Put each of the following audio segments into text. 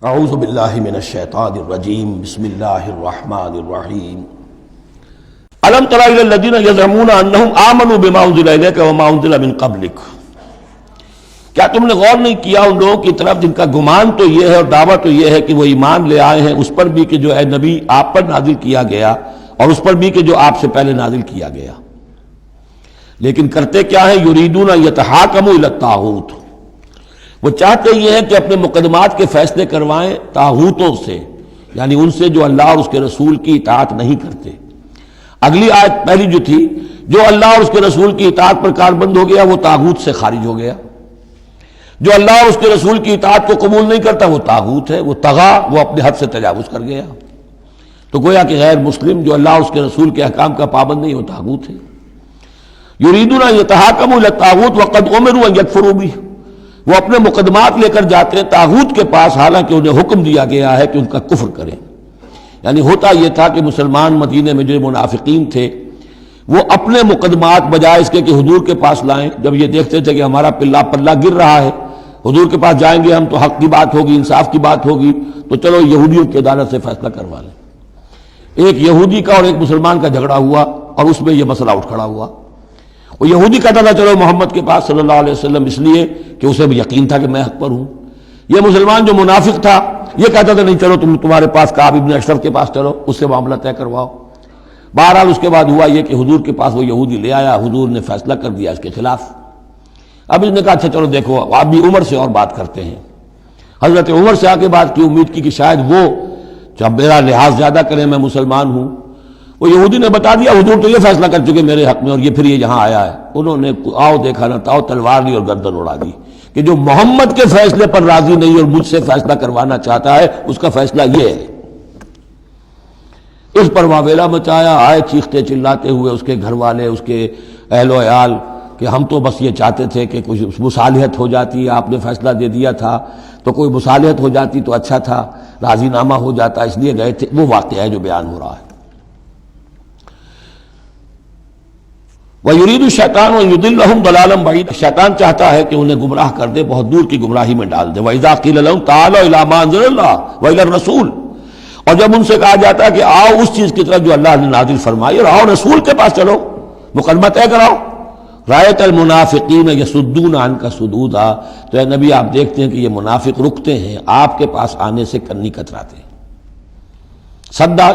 اعوذ باللہ من الشیطان الرجیم بسم اللہ الرحمن الرحیم الم تر الی الذین یزعمون انہم آمنوا بما انزل الیک وما انزل من قبلک، کیا تم نے غور نہیں کیا ان لوگوں کی طرف جن کا گمان تو یہ ہے اور دعویٰ تو یہ ہے کہ وہ ایمان لے آئے ہیں اس پر بھی کہ جو اے نبی آپ پر نازل کیا گیا اور اس پر بھی کہ جو آپ سے پہلے نازل کیا گیا، لیکن کرتے کیا ہیں؟ یریدون یتحاکموا الی الطاغوت، وہ چاہتے یہ ہیں کہ اپنے مقدمات کے فیصلے کروائیں طاغوتوں سے، یعنی ان سے جو اللہ اور اس کے رسول کی اطاعت نہیں کرتے۔ اگلی آیت پہلی جو تھی، جو اللہ اور اس کے رسول کی اطاعت پر کاربند ہو گیا وہ طاغوت سے خارج ہو گیا، جو اللہ اور اس کے رسول کی اطاعت کو قبول نہیں کرتا وہ طاغوت ہے، وہ طغا، وہ اپنے حد سے تجاوز کر گیا، تو گویا کہ غیر مسلم جو اللہ اور اس کے رسول کے احکام کا پابند نہیں وہ طاغوت ہے۔ یریدون یتحاکموا الی الطاغوت وقد امروا ان یکفروا بہ، وہ اپنے مقدمات لے کر جاتے ہیں طاغوت کے پاس حالانکہ انہیں حکم دیا گیا ہے کہ ان کا کفر کریں۔ یعنی ہوتا یہ تھا کہ مسلمان مدینے میں جو منافقین تھے وہ اپنے مقدمات بجائے اس کے کہ حضور کے پاس لائیں، جب یہ دیکھتے تھے کہ ہمارا پلہ گر رہا ہے، حضور کے پاس جائیں گے ہم تو حق کی بات ہوگی، انصاف کی بات ہوگی، تو چلو یہودیوں کی عدالت سے فیصلہ کروا لیں۔ ایک یہودی کا اور ایک مسلمان کا جھگڑا ہوا اور اس میں یہ مسئلہ اٹھ کھڑا ہوا۔ وہ یہودی کہتا تھا چلو محمد کے پاس صلی اللہ علیہ وسلم، اس لیے کہ اسے بھی یقین تھا کہ میں حق پر ہوں۔ یہ مسلمان جو منافق تھا یہ کہتا تھا نہیں چلو تمہارے پاس کعب ابن اشرف کے پاس چلو، اس سے معاملہ طے کرواؤ۔ بہرحال اس کے بعد ہوا یہ کہ حضور کے پاس وہ یہودی لے آیا، حضور نے فیصلہ کر دیا اس کے خلاف۔ اب اس نے کہا اچھا چلو دیکھو آپ بھی عمر سے اور بات کرتے ہیں۔ حضرت عمر سے آ کے بات کی، امید کی کہ شاید وہ جب میرا لحاظ زیادہ کریں، میں مسلمان ہوں۔ وہ یہودی نے بتا دیا حضور تو یہ فیصلہ کر چکے میرے حق میں اور یہ پھر یہ یہاں آیا ہے۔ انہوں نے آؤ دیکھا نہ تاؤ تلوار لی اور گردن اڑا دی کہ جو محمد کے فیصلے پر راضی نہیں اور مجھ سے فیصلہ کروانا چاہتا ہے اس کا فیصلہ یہ ہے۔ اس پر واویلا مچایا، آئے چیختے چلاتے ہوئے اس کے گھر والے، اس کے اہل و عیال کہ ہم تو بس یہ چاہتے تھے کہ کچھ مصالحت ہو جاتی، آپ نے فیصلہ دے دیا تھا تو کوئی مصالحت ہو جاتی تو اچھا تھا، راضی نامہ ہو جاتا، اس لیے گئے تھے۔ وہ واقعہ ہے جو بیان ہو رہا ہے۔ وَيُرِيدُ الشَّيْطَانُ أَن يُضِلَّهُمْ ضَلَالًا بَعِيدًا، شیطان چاہتا ہے کہ انہیں گمراہ کر دے، بہت دور کی گمراہی میں ڈال دے۔ وَإِذَا قِيلَ لَهُمْ تَعَالَوْا إِلَىٰ مَا أَنزَلَ اللَّهُ وَإِلَى الرَّسُولِ، اور جب ان سے کہا جاتا ہے کہ آؤ اس چیز کی طرف جو اللہ نے نازل فرمائی اور آؤ رسول کے پاس چلو، مقدمہ طے کراؤ۔ رَأَيْتَ الْمُنَافِقِينَ يَصُدُّونَ عَنْكَ صُدُودًا، تو اے نبی آپ دیکھتے ہیں کہ یہ منافق رکتے ہیں آپ کے پاس آنے سے، کنی کتراتے ہیں۔ صدا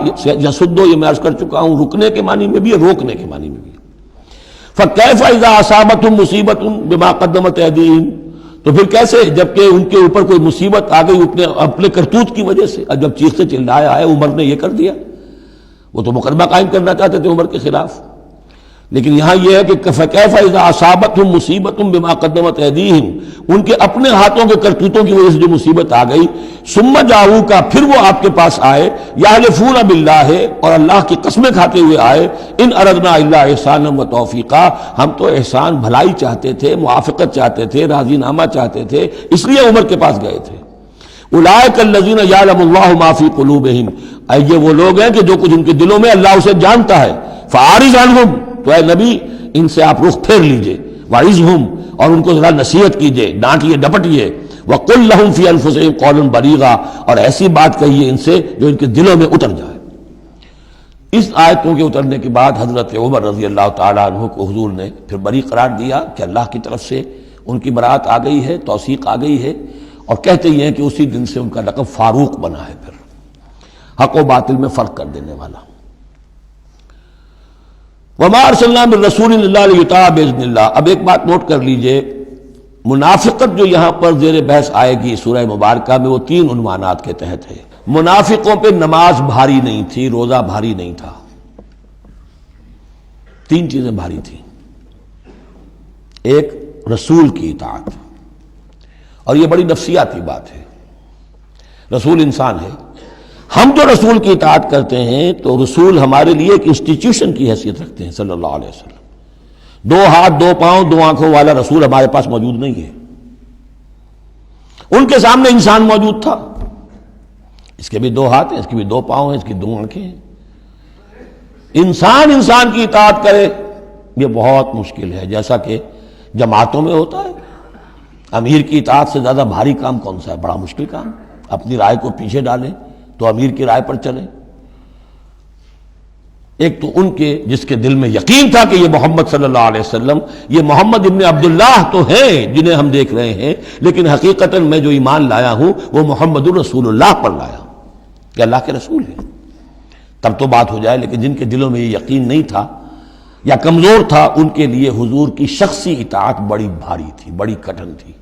یصدو یہ میں عرض کر چکا ہوں، رکنے کے معنی میں بھی ہے، روکنے کے معنی میں بھی۔ فَكَيْفَ إِذَا أَصَابَتْهُمْ مُصِيبَةٌ بِمَا قَدَّمَتْ أَيْدِيهِمْ، تو پھر کیسے جبکہ ان کے اوپر کوئی مصیبت آ گئی اپنے کرتوت کی وجہ سے، اور جب چیختے چلایا ہے عمر نے یہ کر دیا، وہ تو مقدمہ قائم کرنا چاہتے تھے عمر کے خلاف، لیکن یہاں یہ ہے کہ فَكَيْفَ إِذَا أَصَابَتْهُمْ مُصِيبَةٌ بِمَا قَدَّمَتْ أَيْدِيهِمْ، ان کے اپنے ہاتھوں کے کرتوتوں کی وجہ سے جو مصیبت آ گئی، ثُمَّ جَاءُوكَ، پھر وہ آپ کے پاس آئے، يَحْلِفُونَ بِاللَّهِ، اور اللہ کی قسمیں کھاتے ہوئے آئے، إِنْ أَرَدْنَا إِلَّا إِحْسَانًا وَتَوْفِيقًا، ہم تو احسان بھلائی چاہتے تھے، موافقت چاہتے تھے، راضی نامہ چاہتے تھے، اس لیے عمر کے پاس گئے تھے۔ اولئک الذین یعلم اللہ ما فی قلوبہم، یہ وہ لوگ ہیں کہ جو کچھ ان کے دلوں میں اللہ اسے جانتا ہے۔ فاعرض عنہم، تو اے نبی ان سے آپ رخ پھیر لیجئے، وعظہم، اور ان کو ذرا نصیحت کیجئے، ڈانٹیے ڈپٹیے، وقل لہم فی انفسہم قولا بلیغا، اور ایسی بات کہیے ان سے جو ان کے دلوں میں اتر جائے۔ اس آیتوں کے اترنے کے بعد حضرت عمر رضی اللہ تعالیٰ عنہ کو حضور نے پھر بری قرار دیا کہ اللہ کی طرف سے ان کی برات آ گئی ہے، توثیق آ گئی ہے، اور کہتے یہ ہیں کہ اسی دن سے ان کا لقب فاروق بنا ہے، پھر حق و باطل میں فرق کر دینے والا۔ وَمَا أَرْسَلْنَا مِن رَّسُولٍ إِلَّا لِيُطَاعَ بِإِذْنِ اللَّهِ، اب ایک بات نوٹ کر لیجئے، منافقت جو یہاں پر زیر بحث آئے گی سورہ مبارکہ میں، وہ 3 عنوانات کے تحت ہے۔ منافقوں پہ نماز بھاری نہیں تھی، روزہ بھاری نہیں تھا، 3 چیزیں بھاری تھیں۔ ایک رسول کی اطاعت، اور یہ بڑی نفسیاتی بات ہے، رسول انسان ہے، ہم جو رسول کی اطاعت کرتے ہیں تو رسول ہمارے لیے ایک انسٹیٹیوشن کی حیثیت رکھتے ہیں صلی اللہ علیہ وسلم۔ 2 ہاتھ 2 پاؤں 2 آنکھوں والا رسول ہمارے پاس موجود نہیں ہے، ان کے سامنے انسان موجود تھا، اس کے بھی 2 ہاتھ ہیں، اس کے بھی 2 پاؤں ہیں، اس کی 2 آنکھیں ہیں۔ انسان کی اطاعت کرے یہ بہت مشکل ہے، جیسا کہ جماعتوں میں ہوتا ہے۔ امیر کی اطاعت سے زیادہ بھاری کام کون سا ہے؟ بڑا مشکل کام۔ اپنی رائے کو پیچھے ڈالیں تو امیر کی رائے پر چلیں۔ ایک تو ان کے جس کے دل میں یقین تھا کہ یہ محمد صلی اللہ علیہ وسلم، یہ محمد ابن عبداللہ تو ہیں جنہیں ہم دیکھ رہے ہیں، لیکن حقیقتاً میں جو ایمان لایا ہوں وہ محمد الرسول اللہ پر لایا ہوں کہ اللہ کے رسول ہیں، تب تو بات ہو جائے۔ لیکن جن کے دلوں میں یہ یقین نہیں تھا یا کمزور تھا، ان کے لیے حضور کی شخصی اطاعت بڑی بھاری تھی، بڑی کٹھن تھی۔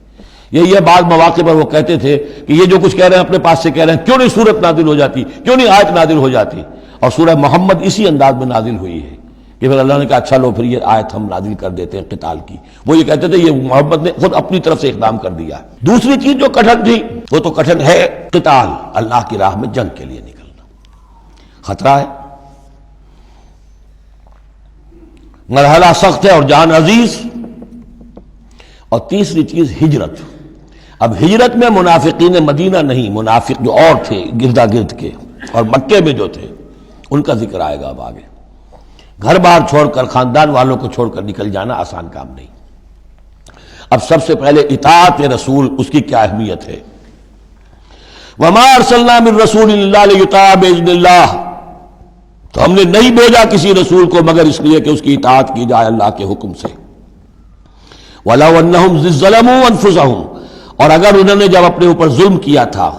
یہ بعض مواقع پر وہ کہتے تھے کہ یہ جو کچھ کہہ رہے ہیں اپنے پاس سے کہہ رہے ہیں، کیوں نہیں سورت نازل ہو جاتی، کیوں نہیں آیت نازل ہو جاتی؟ اور سورہ محمد اسی انداز میں نازل ہوئی ہے کہ پھر اللہ نے کہا اچھا لو پھر یہ آیت ہم نازل کر دیتے ہیں قتال کی۔ وہ یہ کہتے تھے یہ محمد نے خود اپنی طرف سے اقدام کر دیا۔ دوسری چیز جو کٹھن تھی وہ تو کٹھن ہے قتال، اللہ کی راہ میں جنگ کے لیے نکلنا، خطرہ ہے، مرحلہ سخت ہے اور جان عزیز۔ اور تیسری چیز ہجرت۔ اب ہجرت میں منافقین مدینہ نہیں، منافق جو اور تھے گردا گرد کے اور مکے میں جو تھے ان کا ذکر آئے گا اب آگے۔ گھر بار چھوڑ کر، خاندان والوں کو چھوڑ کر نکل جانا آسان کام نہیں۔ اب سب سے پہلے اطاعت رسول، اس کی کیا اہمیت ہے۔ وَمَا أَرْسَلْنَا مِن رَّسُولٍ إِلَّا لِيُطَاعَ بِإِذْنِ اللَّهِ، تو ہم نے نہیں بھیجا کسی رسول کو مگر اس لیے کہ اس کی اطاعت کی جائے اللہ کے حکم سے۔ وَلَوْ أَنَّهُمْ إِذ ظَّلَمُوا أَنفُسَهُمْ، اور اگر انہوں نے جب اپنے اوپر ظلم کیا تھا،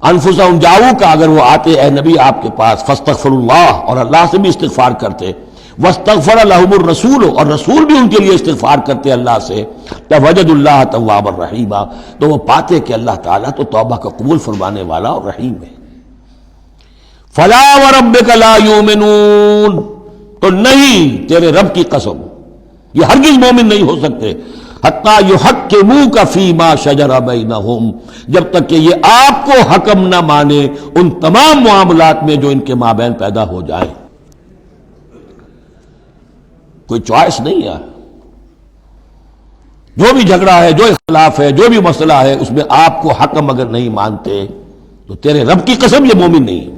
انفسہم جاؤ کا اگر وہ آتے اے نبی آپ کے پاس، فاستغفروا اللہ، اور اللہ سے بھی استغفار کرتے، واستغفر لہم الرسول، اور رسول بھی ان کے لیے استغفار کرتے اللہ سے، فوجدوا اللہ توابا رحیما، تو وہ پاتے کہ اللہ تعالیٰ تو توبہ کا قبول فرمانے والا اور رحیم ہے۔ فلا وربک لا یؤمنون، تو نہیں تیرے رب کی قسم یہ ہرگز مومن نہیں ہو سکتے، حتیٰ یحکموک فیما شجر بینہم، جب تک کہ یہ آپ کو حکم نہ مانے ان تمام معاملات میں جو ان کے مابین پیدا ہو جائیں۔ کوئی چوائس نہیں ہے، جو بھی جھگڑا ہے، جو اختلاف ہے، جو بھی مسئلہ ہے، اس میں آپ کو حکم اگر نہیں مانتے تو تیرے رب کی قسم یہ مومن نہیں ہے۔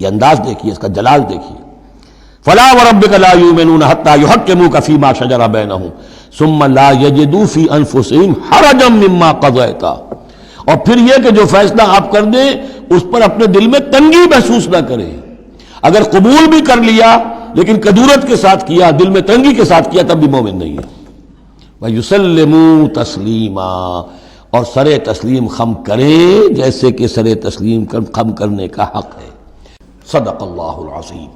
یہ انداز دیکھیے، اس کا جلال دیکھیے۔ فلا وربک لا یؤمنون حتی یحکموک فیما شجر بینہم ثم لا یجدوا فی انفسہم حرجا مما قضیت، اور پھر یہ کہ جو فیصلہ آپ کر دیں اس پر اپنے دل میں تنگی محسوس نہ کریں۔ اگر قبول بھی کر لیا لیکن کدورت کے ساتھ کیا، دل میں تنگی کے ساتھ کیا، تب بھی مومن نہیں ہے۔ وَيُسَلِّمُوا تَسْلِيمًا، اور سر تسلیم خم کرے جیسے کہ سر تسلیم خم کرنے کا حق ہے۔ صدق اللہ العظیم۔